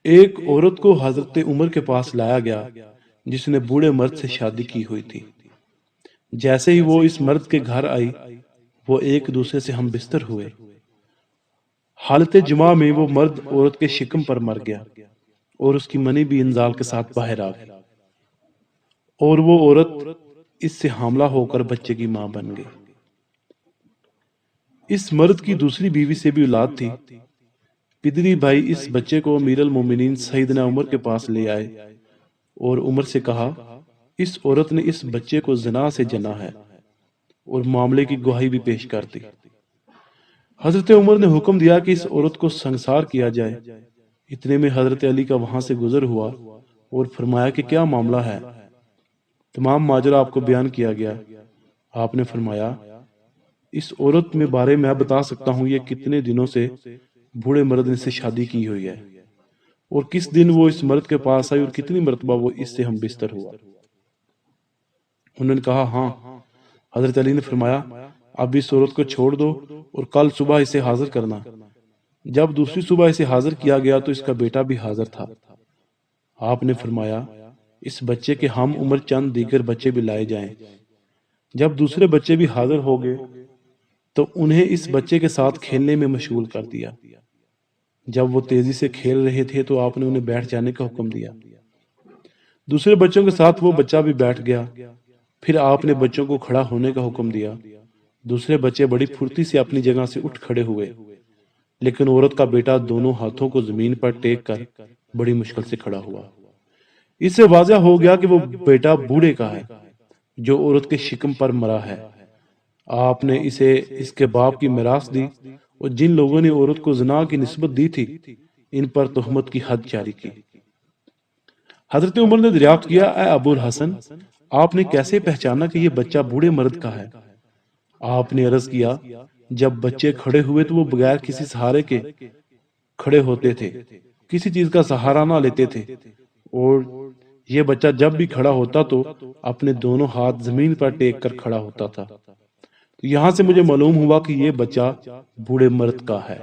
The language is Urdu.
ایک عورت کو حضرت عمر کے پاس لایا گیا جس نے بوڑھے مرد سے شادی کی ہوئی تھی۔ جیسے ہی وہ اس مرد کے گھر آئی وہ ایک دوسرے سے ہم بستر ہوئے۔ حالت جماع میں وہ مرد عورت کے شکم پر مر گیا اور اس کی منی بھی انزال کے ساتھ باہر آ گئی، اور وہ عورت اس سے حاملہ ہو کر بچے کی ماں بن گئی۔ اس مرد کی دوسری بیوی سے بھی اولاد تھی۔ پدری بھائی اس بچے کو امیر المومنین سیدنا عمر کے پاس لے آئے اور عمر سے کہا، اس عورت نے اس بچے کو زنا سے جنا ہے، اور معاملے کی گواہی بھی پیش کر دی۔ حضرت عمر نے حکم دیا کہ اس عورت کو سنسار کیا جائے۔ اتنے میں حضرت علی کا وہاں سے گزر ہوا اور فرمایا کہ کیا معاملہ ہے؟ تمام ماجرا آپ کو بیان کیا گیا۔ آپ نے فرمایا، اس عورت میں بارے میں بتا سکتا ہوں یہ کتنے دنوں سے بوڑھے مرد نے سے شادی کی ہوئی ہے، اور کس دن وہ اس مرد کے پاس آئی اور کتنی مرتبہ وہ اس سے ہم بستر ہوا۔ انہوں نے کہا ہاں۔ حضرت علی نے فرمایا، اب اس عورت کو چھوڑ دو اور کل صبح اسے حاضر کرنا۔ جب دوسری صبح اسے حاضر کیا گیا تو اس کا بیٹا بھی حاضر تھا۔ آپ نے فرمایا، اس بچے کے ہم عمر چند دیگر بچے بھی لائے جائیں۔ جب دوسرے بچے بھی حاضر ہو گئے تو انہیں اس بچے کے ساتھ کھیلنے میں مشغول کر دیا۔ جب وہ تیزی سے کھیل رہے تھے تو آپ نے انہیں بیٹھ جانے کا حکم دیا۔ دوسرے بچوں کے ساتھ وہ بچہ بھی بیٹھ گیا۔ پھر آپ نے بچوں کو کھڑا ہونے کا حکم دیا۔ دوسرے بچے بڑی پھرتی سے اپنی جگہ سے اٹھ کھڑے ہوئے، لیکن عورت کا بیٹا دونوں ہاتھوں کو زمین پر ٹیک کر بڑی مشکل سے کھڑا ہوا۔ اس سے واضح ہو گیا کہ وہ بیٹا بوڑھے کا ہے جو عورت کے شکم پر مرا ہے۔ آپ نے اسے اس کے باپ کی میراث دی، اور جن لوگوں نے عورت کو زنا کی نسبت دی تھی ان پر تہمت کی حد جاری کی۔ حضرت عمر نے دریافت کیا، اے ابو الحسن، آپ نے کیسے پہچانا کہ یہ بچہ بوڑھے مرد کا ہے؟ آپ نے عرض کیا، جب بچے کھڑے ہوئے تو وہ بغیر کسی سہارے کے کھڑے ہوتے تھے، کسی چیز کا سہارا نہ لیتے تھے، اور یہ بچہ جب بھی کھڑا ہوتا تو اپنے دونوں ہاتھ زمین پر ٹیک کر کھڑا ہوتا تھا۔ تو یہاں سے مجھے معلوم ہوا کہ یہ بچہ بوڑھے مرد کا ہے۔